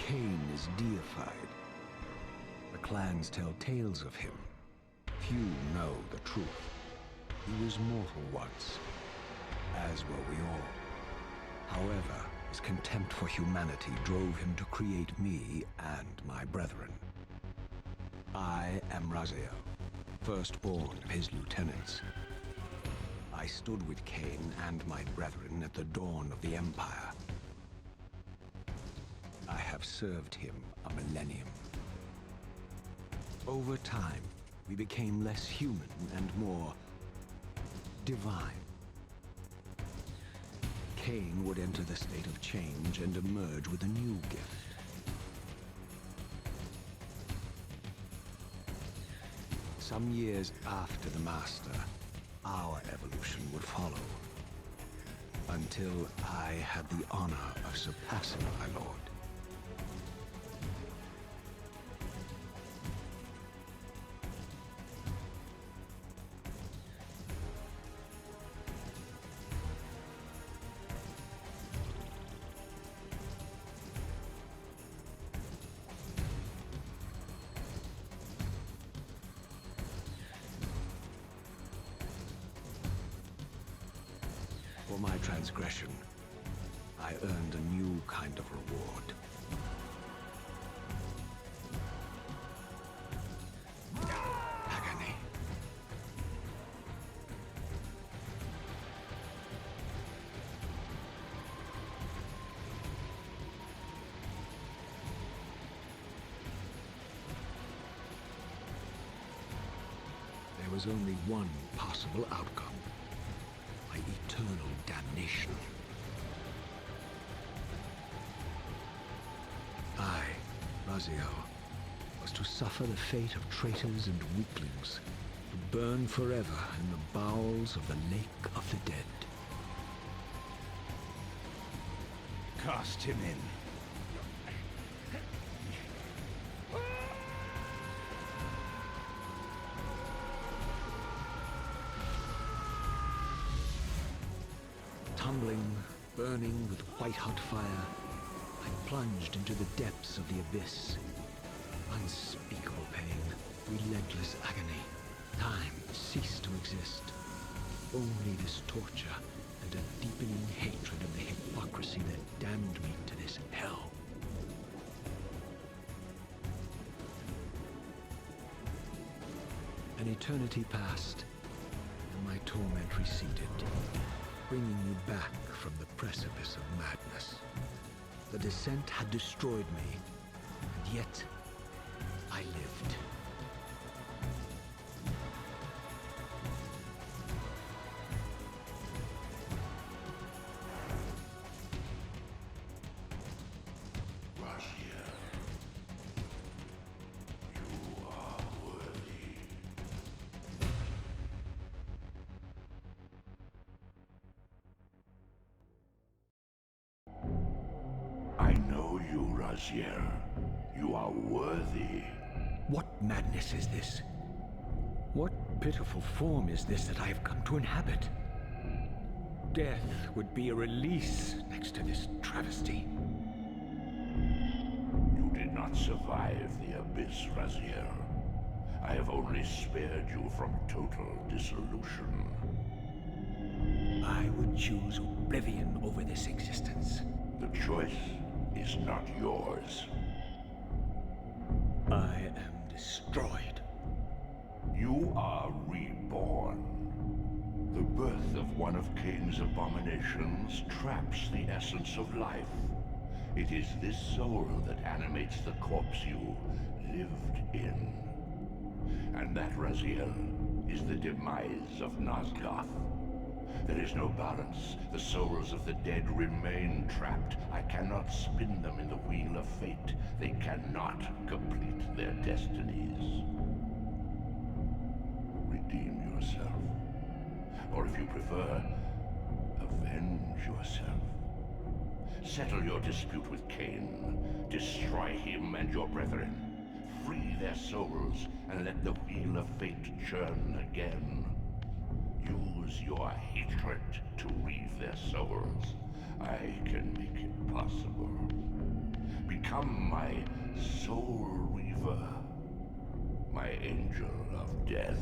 Kain is deified. The clans tell tales of him. Few know the truth. He was mortal once, as were we all. However, his contempt for humanity drove him to create me and my brethren. I am Raziel, firstborn of his lieutenants. I stood with Kain and my brethren at the dawn of the Empire. I have served him a millennium. Over time, we became less human and more divine. Kain would enter the state of change and emerge with a new gift. Some years after the Master, our evolution would follow, until I had the honor of surpassing my lord. For my transgression, I earned a new kind of reward. Agony. There was only one possible outcome. My eternal damnation. I, Raziel, was to suffer the fate of traitors and weaklings, to burn forever in the bowels of the Lake of the Dead. Cast him in. Tumbling, burning with white-hot fire, I plunged into the depths of the abyss. Unspeakable pain, relentless agony. Time ceased to exist. Only this torture and a deepening hatred of the hypocrisy that damned me to this hell. An eternity passed, and my torment receded, bringing me back from the precipice of madness. The descent had destroyed me, and yet I lived. I know you, Raziel. You are worthy. What madness is this? What pitiful form is this that I have come to inhabit? Death would be a release next to this travesty. You did not survive the abyss, Raziel. I have only spared you from total dissolution. I would choose oblivion over this existence. The choice is not yours. I am destroyed. You are reborn. The birth of one of Kain's abominations traps the essence of life. It is this soul that animates the corpse you lived in. And that, Raziel, is the demise of Nosgoth. There is no balance. The souls of the dead remain trapped. I cannot spin them in the wheel of fate. They cannot complete their destinies. Redeem yourself. Or if you prefer, avenge yourself. Settle your dispute with Kain. Destroy him and your brethren. Free their souls and let the wheel of fate churn again. Use your hatred to reave their souls. I can make it possible. Become my soul Reaver, my angel of death.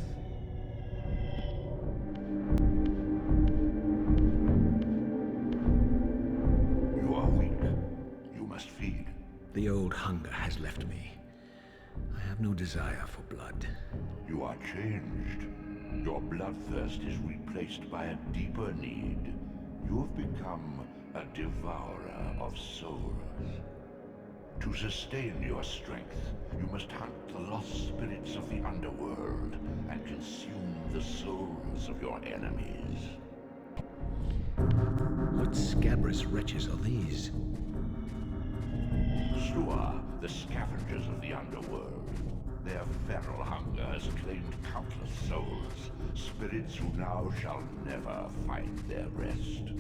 You are weak. You must feed. The old hunger has left me. I have no desire for blood. You are changed. Your bloodthirst is replaced by a deeper need. You have become a devourer of souls. To sustain your strength, you must hunt the lost spirits of the underworld and consume the souls of your enemies. What scabrous wretches are these? Slua, the scavengers of the underworld. Their feral hunger has claimed countless souls, spirits who now shall never find their rest.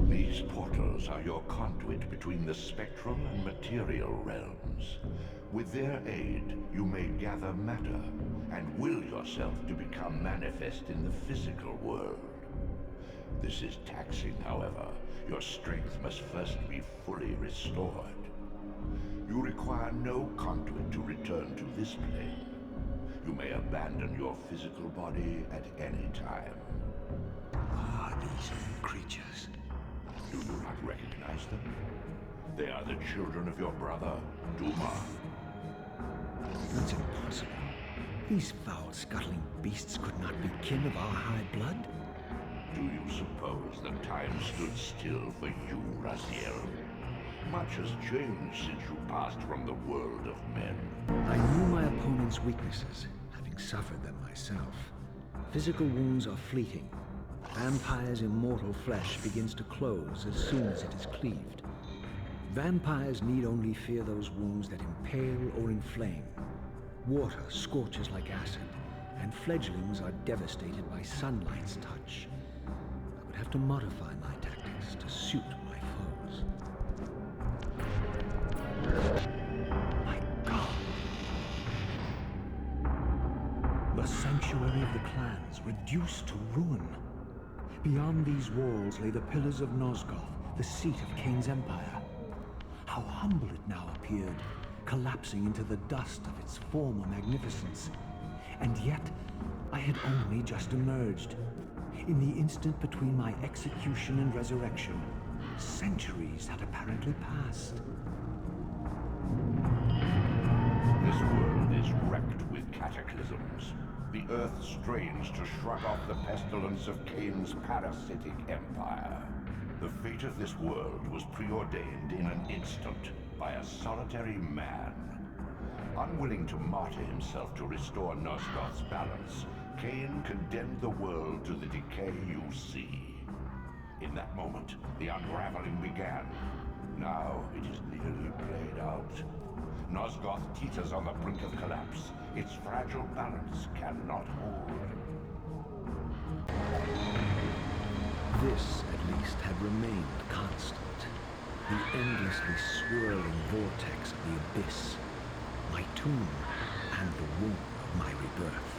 These portals are your conduit between the spectral and material realms. With their aid, you may gather matter and will yourself to become manifest in the physical world. This is taxing, however. Your strength must first be fully restored. You require no conduit to return to this plane. You may abandon your physical body at any time. Ah, these creatures. Do you not recognize them? They are the children of your brother, Duma. That's impossible. These foul, scuttling beasts could not be kin of our high blood. Do you suppose that time stood still for you, Raziel? Much has changed since you passed from the world of men. I knew my opponent's weaknesses, having suffered them myself. Physical wounds are fleeting. Vampire's immortal flesh begins to close as soon as it is cleaved. Vampires need only fear those wounds that impale or inflame. Water scorches like acid, and fledglings are devastated by sunlight's touch. I would have to modify my tactics to suit my foes. My God! The sanctuary of the clans reduced to ruin. Beyond these walls lay the pillars of Nosgoth, the seat of Kain's empire. How humble it now appeared, collapsing into the dust of its former magnificence. And yet, I had only just emerged. In the instant between my execution and resurrection, centuries had apparently passed. This world is wrecked with cataclysms. The earth strains to shrug off the pestilence of Kain's parasitic empire. The fate of this world was preordained in an instant by a solitary man. Unwilling to martyr himself to restore Nosgoth's balance, Kain condemned the world to the decay you see. In that moment, the unraveling began. Now it is nearly played out. Nosgoth teeters on the brink of collapse. Its fragile balance cannot hold. This, at least, had remained constant. The endlessly swirling vortex of the abyss. My tomb and the womb of my rebirth.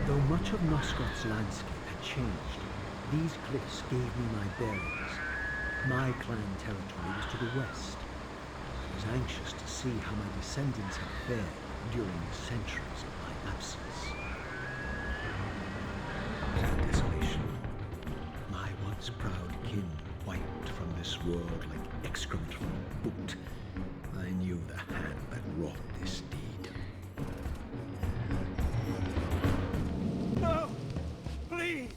Though much of Nosgoth's landscape had changed, these cliffs gave me my bearings. My clan territory was to the west. I was anxious to see how my descendants had fared during the centuries of my absence. Desolation. My once proud kin wiped from this world like excrement from a boot. I knew the hand that wrought this deed. No! Please!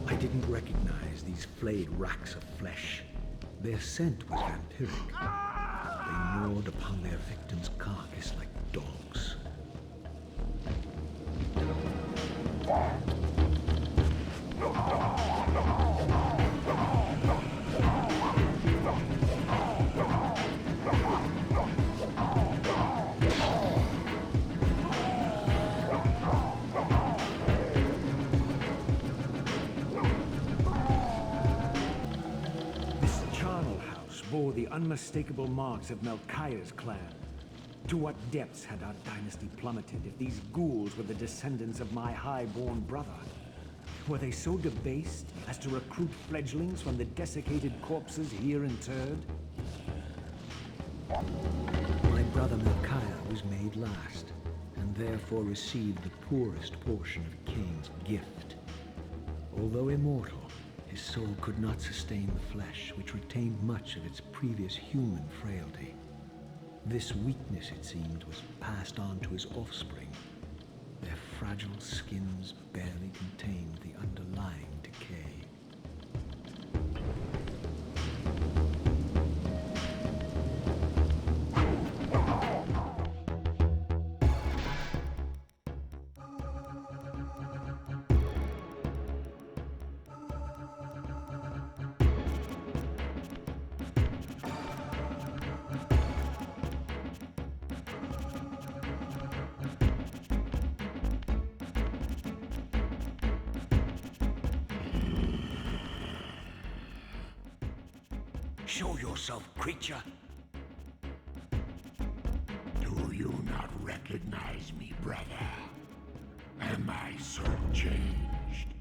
I didn't recognize these flayed racks of flesh. Their scent was vampiric. They gnawed upon their victim's carcass like dogs. This charnel house bore the unmistakable marks of Melchiah's clan. To what depths had our dynasty plummeted if these ghouls were the descendants of my high-born brother? Were they so debased as to recruit fledglings from the desiccated corpses here interred? My brother Micaiah was made last, and therefore received the poorest portion of Kain's gift. Although immortal, his soul could not sustain the flesh, which retained much of its previous human frailty. This weakness, it seemed, was passed on to his offspring. Their fragile skins barely contained the underlying decay. Show yourself, creature. Do you not recognize me, brother? Am I so changed?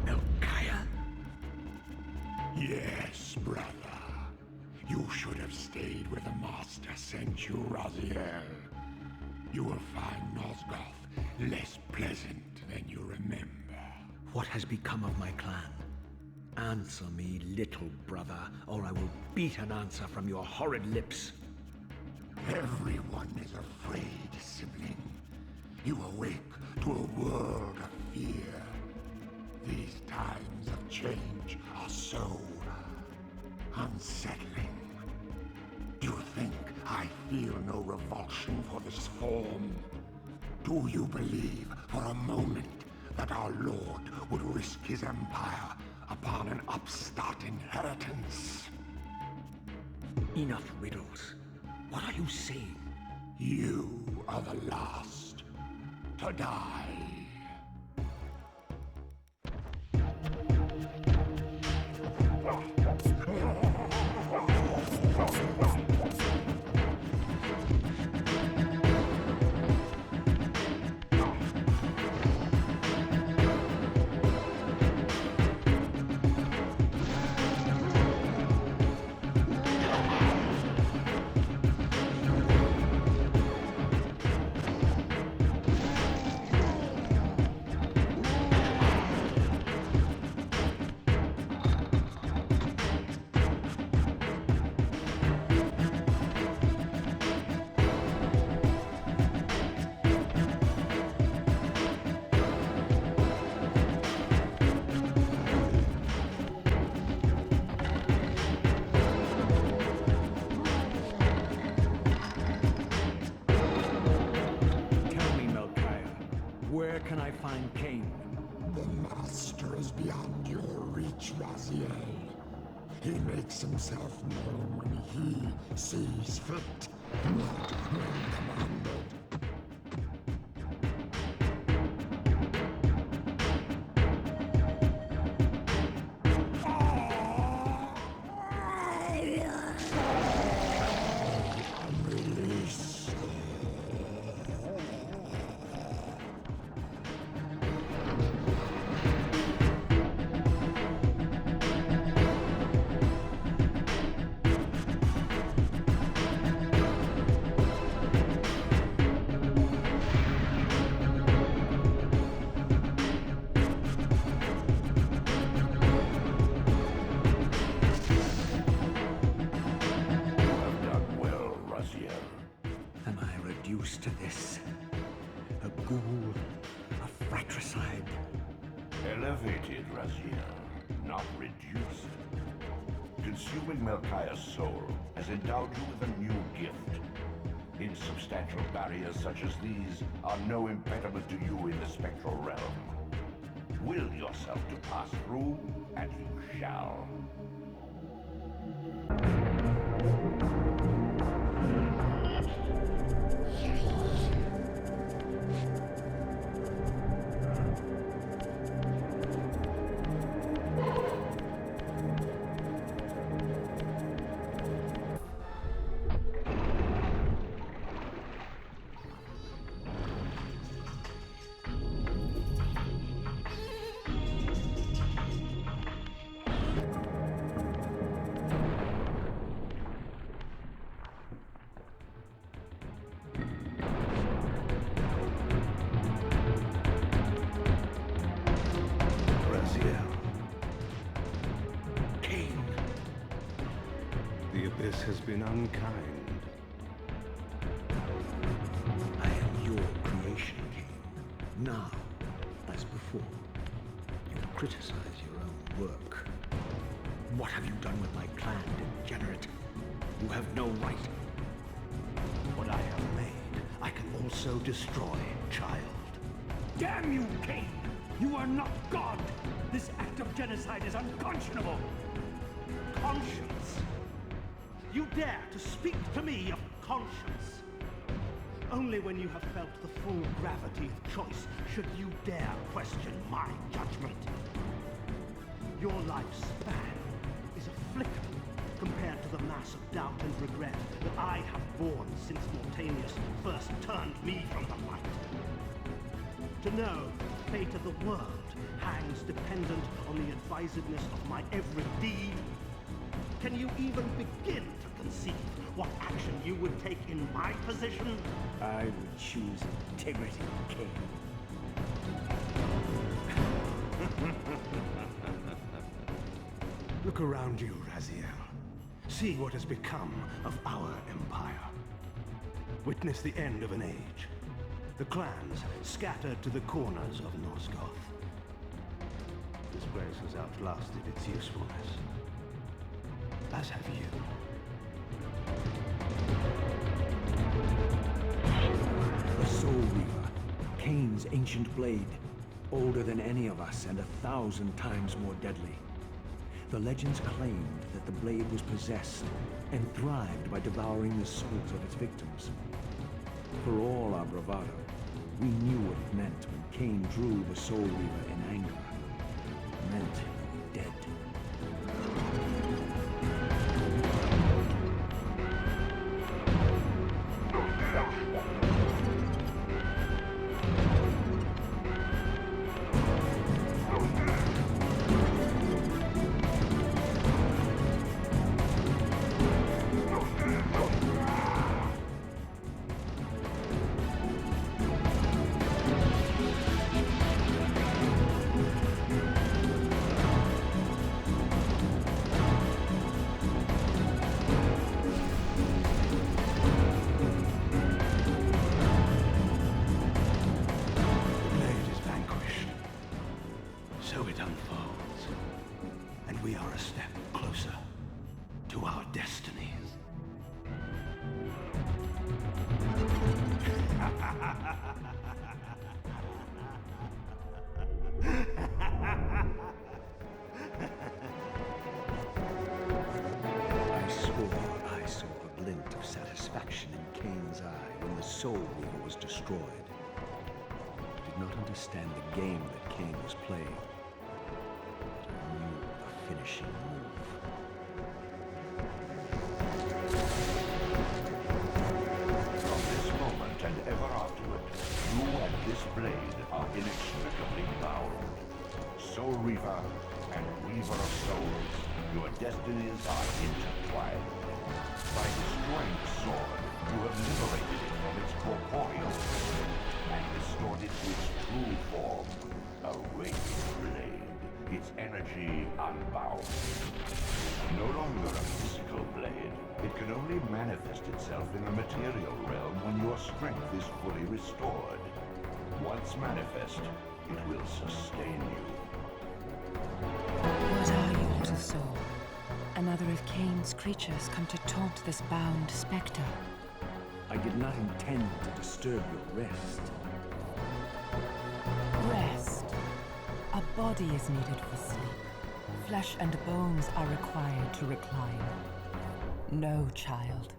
Micaiah? Yes, brother. You should have stayed where the Master sent you, Raziel. You will find Nosgoth less pleasant than you remember. What has become of my clan? Answer me, little brother, or I will beat an answer from your horrid lips. Everyone is afraid, sibling. You awake to a world of fear. These times of change are so unsettling. Do you think I feel no revulsion for this form? Do you believe for a moment that our Lord would risk his empire upon an upstart inheritance? Enough riddles. What are you saying? You are the last to die. Where can I find Kain? The Master is beyond your reach, Raziel. He makes himself known when he sees fit, not when commanded. To this. A ghoul, a fratricide. Elevated, Raziel, not reduced. Consuming Micaiah's soul has endowed you with a new gift. Insubstantial barriers such as these are no impediment to you in the spectral realm. Will yourself to pass through, and you shall. This has been unkind. I am your creation, Kain. Now, as before, you criticize your own work. What have you done with my clan, degenerate? You have no right. What I have made, I can also destroy, child. Damn you, Kain! You are not God! This act of genocide is unconscionable! Conscience? You dare to speak to me of conscience? Only when you have felt the full gravity of choice should you dare question my judgment. Your lifespan is a flicker compared to the mass of doubt and regret that I have borne since Mortanius first turned me from the light. To know the fate of the world hangs dependent on the advisedness of my every deed. Can you even begin to conceive what action you would take in my position? I would choose integrity, Kain. Look around you, Raziel. See what has become of our empire. Witness the end of an age. The clans scattered to the corners of Nosgoth. This place has outlasted its usefulness. As have you. The Soul Reaver, Kain's ancient blade, older than any of us and 1,000 times more deadly. The legends claimed that the blade was possessed and thrived by devouring the souls of its victims. For all our bravado, we knew what it meant when Kain drew the Soul Reaver in anger. It meant dead. So it unfolds, and we are a step closer to our destinies. I saw a glint of satisfaction in Kain's eye when the Soul Reaver was destroyed. I did not understand the game that Kain was playing. I knew the finishing move. From this moment and ever afterward, you and this blade are inextricably bound. Soul Reaver and Weaver of Souls, your destinies are intertwined. By destroying the sword, you have liberated it from its corporeal state and restored it to its true form, a wraith blade, its energy unbound. No longer a physical blade, it can only manifest itself in the material realm when your strength is fully restored. Once manifest, it will sustain you. What are you, little soul? Another of Kain's creatures come to taunt this bound specter. I did not intend to disturb your rest. Rest. A body is needed for sleep. Flesh and bones are required to recline. No, child.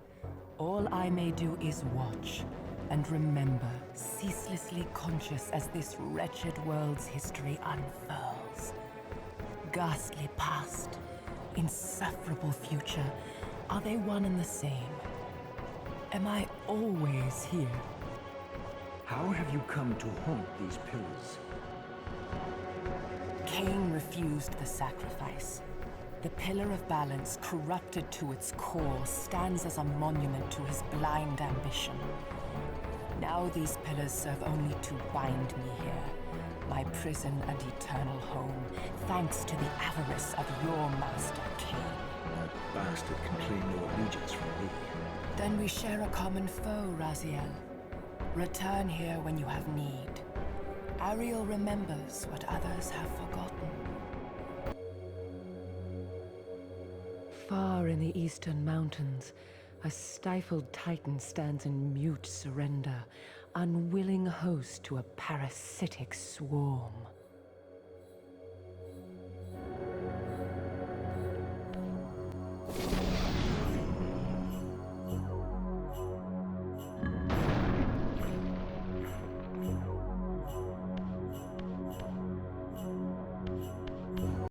All I may do is watch and remember, ceaselessly conscious as this wretched world's history unfurls. Ghastly past, insufferable future, are they one and the same? Am I always here? How have you come to haunt these pillars? Kain refused the sacrifice. The pillar of balance, corrupted to its core, stands as a monument to his blind ambition. Now these pillars serve only to bind me here, my prison and eternal home, thanks to the avarice of your master, Kain. That bastard can claim no allegiance from me. Then we share a common foe, Raziel. Return here when you have need. Ariel remembers what others have forgotten. Far in the eastern mountains, a stifled titan stands in mute surrender, unwilling host to a parasitic swarm.